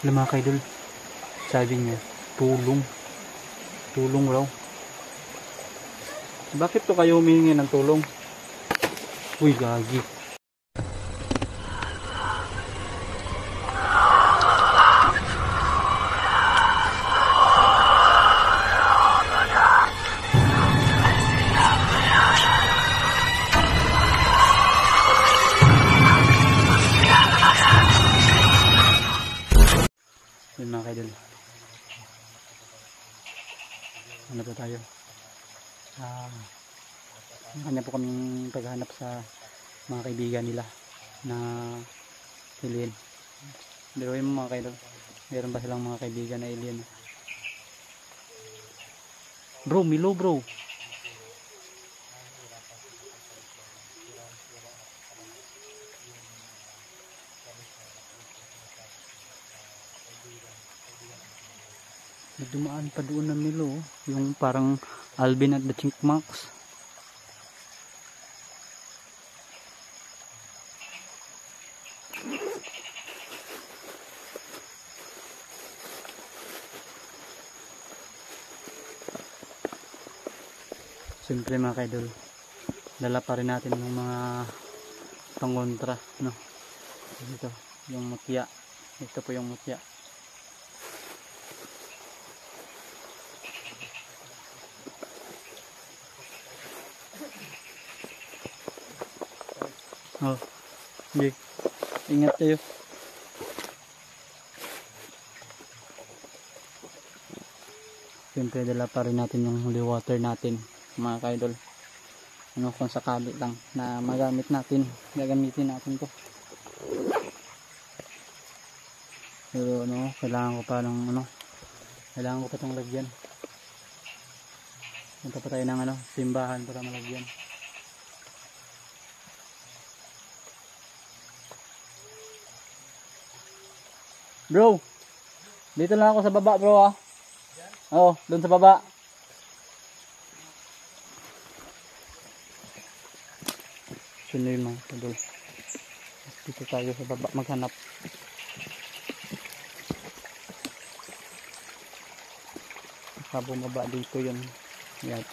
Alam mga kaidol, sabi niya, tulong. Tulong raw. Bakit to kayo humingi ng tulong? Uy, gagi. Yun mga kaidol. Ano po tayo? Kanya po kaming paghanap sa mga kaibigan nila na alien. Biruin mo mga kaidol, meron ba silang mga kaibigan na alien? Bro, Milo bro. May dumaan pa doon na Milo, yung parang Alvin at the Chipmunks. Siyempre mga kaidol, dala pa rin natin yung mga pangontra, no? Ito, yung mutya. Ito po yung mutya. Oh, okay. Ingat kayo. Siyempre dala pa rin natin yung holy water natin mga kaidol. Ano kung sakali lang na magamit natin, gagamitin natin to. Pero ano, kailangan ko pa ng kailangan ko pa itong lagyan. Punta pa tayo ng simbahan para malagyan. Bro, dito lang ako sa baba bro ah. Oo, doon sa baba. Sino yung mga kadol? Dito tayo sa baba maghanap. Baka bumaba dito yun. Yan.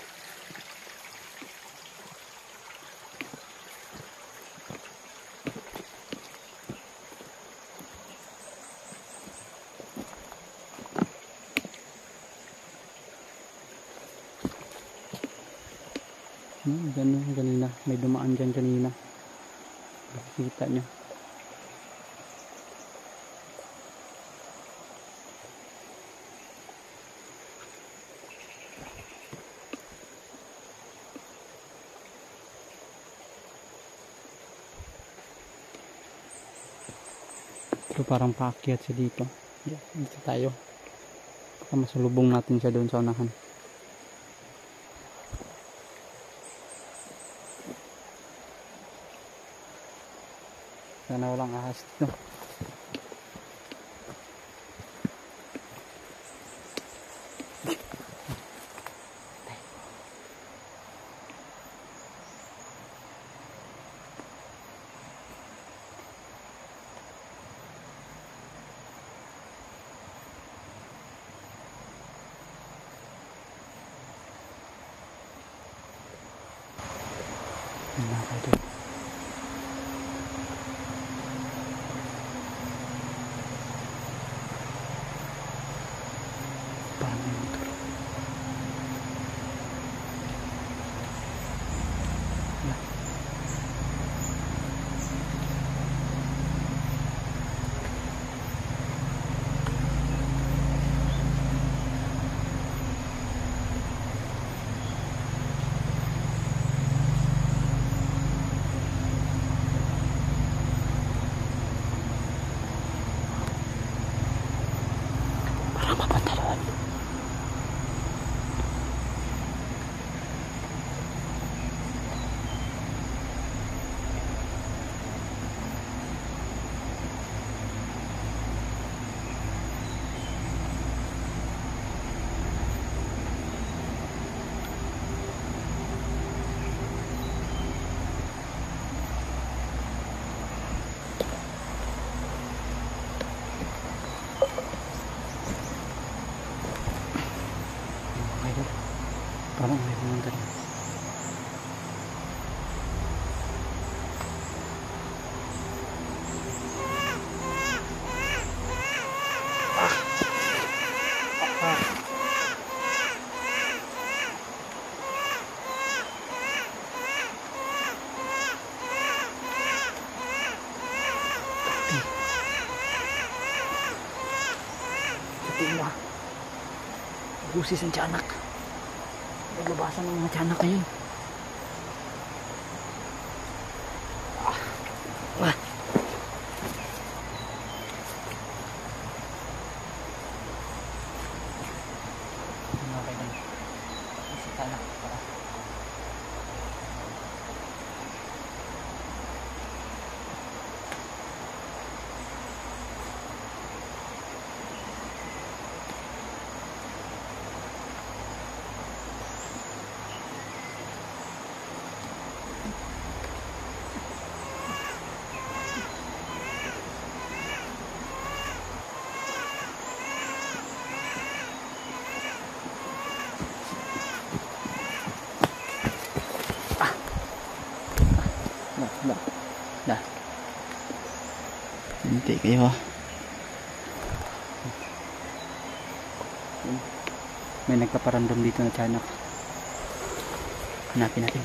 Ganun kanina, may dumaan dyan kanina. Nakikita nyo. Ito parang paakyat siya dito. Dito tayo. Baka masulubong natin siya doon sa unahan. Sana walang ahas dito. Parang may pumunta din. Tingnan. Busis ang tiyanak. Naglabasan ng mga tiyanak ngayon. Hintay kayo ha. May nagpaparamdam dito na tiyanak. Hanapin natin.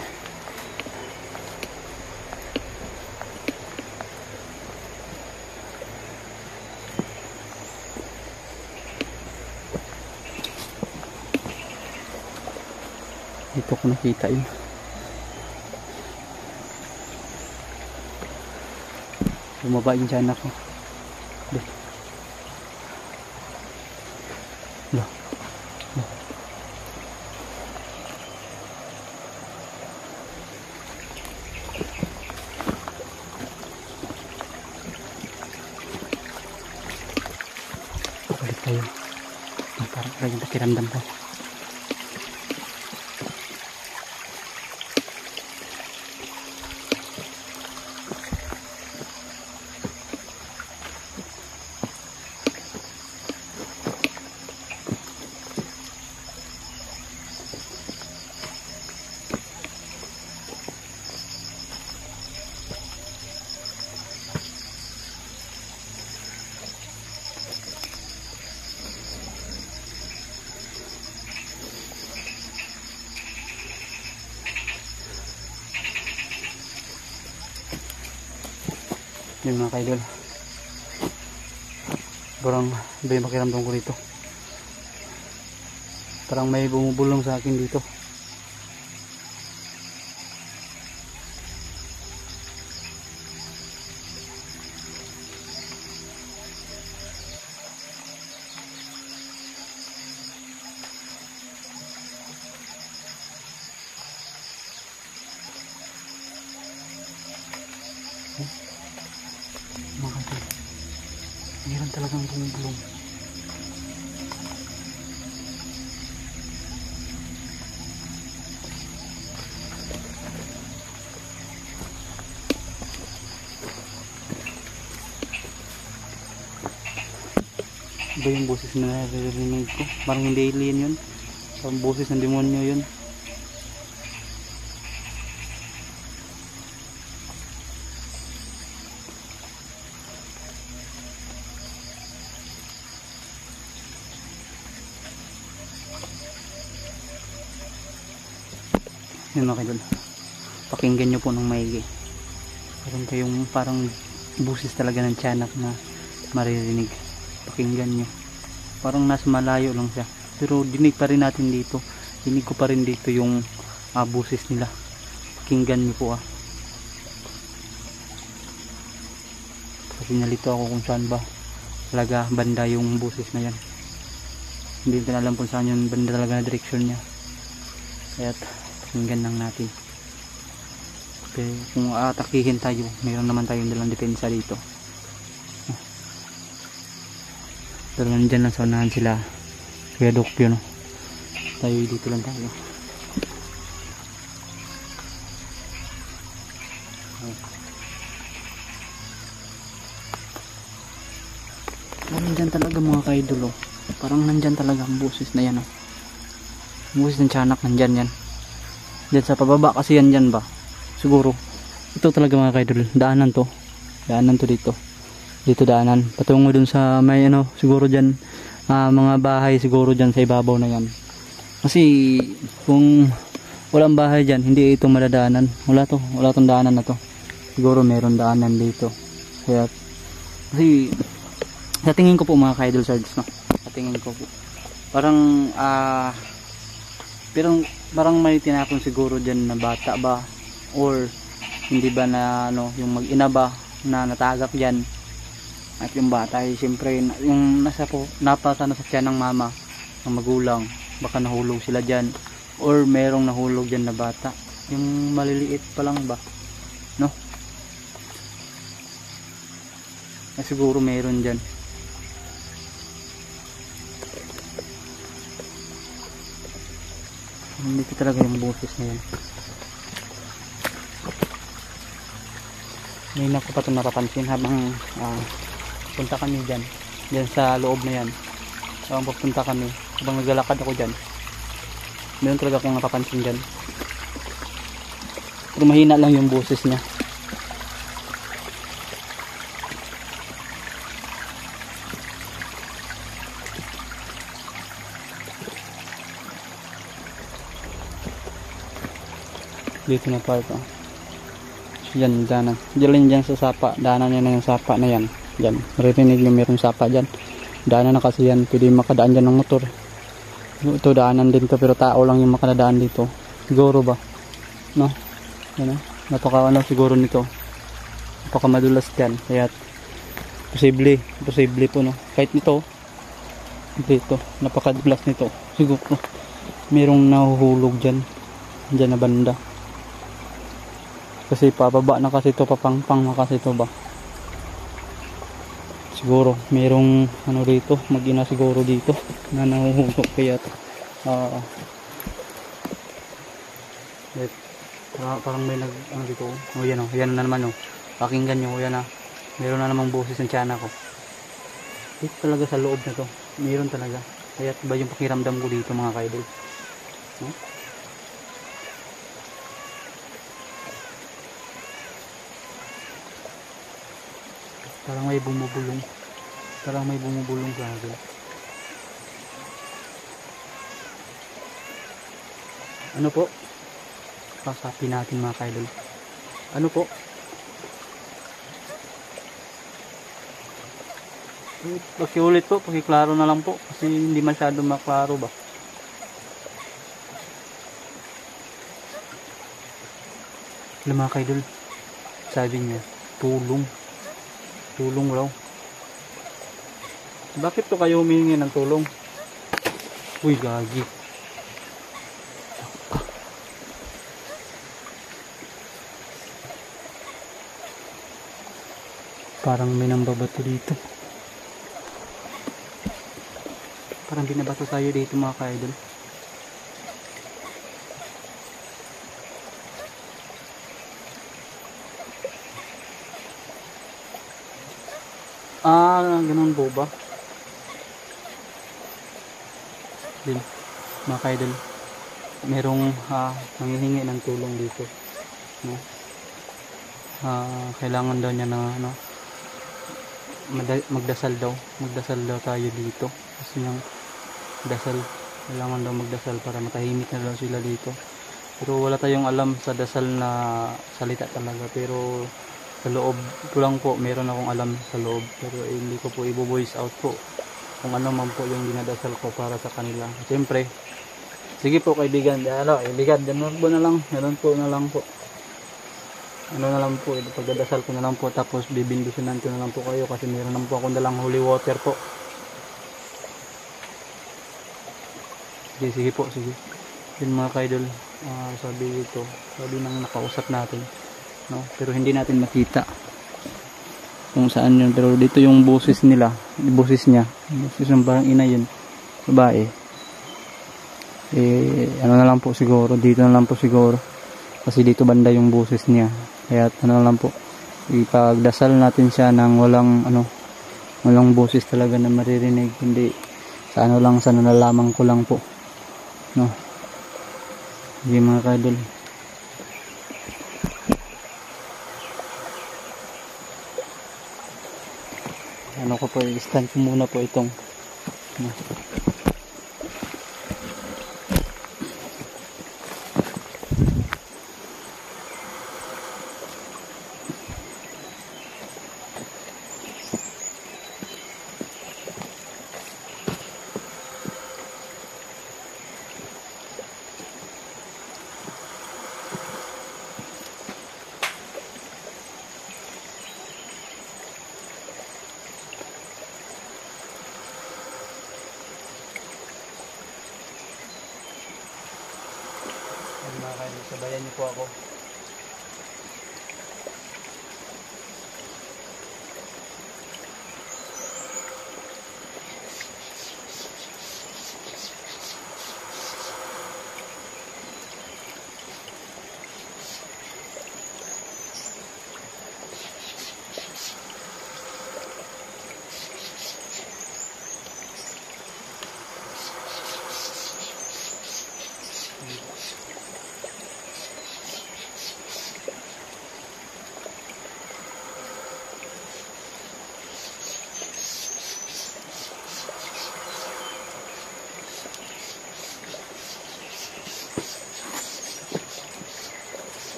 Dito ko nakita yun. Bumaba yung tiyanak ko. Balik tayo. Parang yung pakiramdam ko. Yun mga kaidol, parang iba yung pakiramdam ko dito. Parang may bumubulong sa akin dito. Mga kaidol, meron talagang bumubulong. Iba yung boses na naririnig ko. Parang hindi alien yun. Parang boses ng demonyo yun. Yun mga kaidol, pakinggan nyo po ng maigi. Meron kayong parang busis talaga ng tiyanak na maririnig. Pakinggan nyo, parang nasa malayo lang siya, pero dinig pa rin natin dito. Dinig ko pa rin dito yung busis nila. Pakinggan nyo po kasi nalito ako kung saan ba talaga banda yung busis na yan. Hindi ko alam kung saan yung banda talaga na direksyon niya, kaya pakinggan lang natin. Pero kung atakihin tayo, mayroon naman tayong dalang depensa dito. Pero nandyan lang sa unahan sila Kuya Dokyo, no? Tayo dito lang tayo. Nandyan talaga mga kaidol, oh. Parang nandyan talaga ang boses na yan, oh. busis ng tiyanak nandyan yan. Diyan sa pababa kasi yan dyan ba. Siguro. Ito talaga mga kaidol. Daanan to. Daanan to dito. Dito daanan. Patungo dun sa may ano. Siguro dyan. Mga bahay siguro dyan sa ibabaw na yan. Kasi kung walang bahay dyan. Hindi ito madadaanan. Wala to. Wala tong daanan na to. Siguro meron daanan dito. Kaya. Kasi. Sa tingin ko po mga kaidol sards. No? Sa tingin ko po. Parang. Pero parang may tinapon siguro dyan na bata ba. Or. Hindi ba na ano, yung mag-ina ba na natagak diyan at yung bata ay siyempre yung napasa na sa tiyan ng mama ng magulang, baka nahulog sila diyan or merong nahulog diyan na bata, yung maliliit pa lang ba, no? Siguro meron diyan. Hindi ko talaga yung boses na yan. Ngayon ako pa ito napapansin habang punta kami dyan sa loob na yan. Habang papunta kami, habang naglalakad ako dyan, meron talaga akong napapansin dyan. Pero mahina lang yung boses niya. Dito na part yan, daanan. Diyan sa sapa. Daanan niya na yung sapa na yan. Diyan. Maririnig yung mayroong sapa dyan. Daanan na kasi yan. Pwede makadaan dyan ng motor. Ito daanan din to pero tao lang yung makadaan dito. Siguro ba? No? Yan o. Napaka ano siguro nito. Napaka madulas dyan. Kaya posible po no. Kahit nito. Dito. Napakadulas nito. Siguro. Mayroong nahuhulog dyan. Dyan na banda. Kasi pababa na kasi ito, papangpang na kasi ito ba. Siguro, mayroong ano dito, mag-ina siguro dito na nahuhulog kaya parang may ano dito. O yan o, yan na naman o. Pakinggan nyo, yan na. Meron na namang boses ng tiyanak ko. Dito talaga sa loob na to. Meron talaga. Kaya ba yung pakiramdam ko dito mga kaidol. No? Parang may bumubulong. Parang may bumubulong sa akin. Ano po? Pasapin natin mga kaidol. Ano po? Pakiulit po. Pakiklaro na lang po. Kasi hindi masyado maklaro ba. Alam mga kaidol. Sabi niya, tulong. Tulong raw. Bakit to kayo humingi ng tulong? Uy, gagi. Parang may nambabato dito. Parang binabato tayo dito mga ka-idol. Ganun po ba? Din, mga kaidol, merong nanghihingi ng tulong dito, no? Kailangan daw niya na ano, magdasal daw tayo dito kasi yung dasal, kailangan daw magdasal para matahimik na daw sila dito. Pero wala tayong alam sa dasal na salita talaga, pero sa loob ko lang po, meron akong alam sa loob, pero hindi ko po i-voice out po kung ano man po yung dinadasal ko para sa kanila. Siyempre, sige po kaibigan, kaibigan, ganun po na lang, ganun po na lang po. Ano na lang po, pagdadasal ko na lang po, tapos bibindisyonan ko na lang po kayo kasi meron naman po akong dalang holy water po. Sige po, sige. Yun mga kaidol, sabi ito, sabi nang nakausap natin. No, pero hindi natin makita kung saan yun, pero dito yung boses nila, boses niya, boses ng parang ina yun, babae. Ano na lang po siguro, dito na lang po siguro kasi dito banda yung boses niya, kaya ano na lang po, ipagdasal natin siya ng walang boses talaga na maririnig, hindi sa ano lang, sa nalalaman ko lang po, no. Sige mga kadol. Ano ko po, i-stand ko muna po itong ano. Mga kadol, sabayan niyo po ako.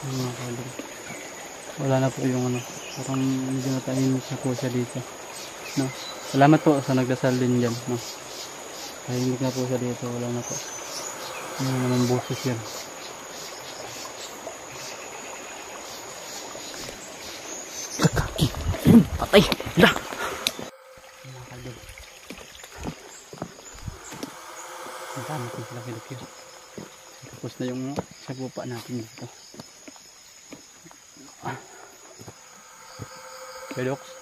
Mga kadol, wala na po yung ano, parang medyo natahimik na po siya dito, no? Salamat po sa nagdasal din dyan, no? Tahimik na po siya dito, wala na po. Ano naman boses yan. Patay! Hala! Mga kadol, ang dami kong sila kilokyo. Tapos na yung saglupa natin dito. Pedox.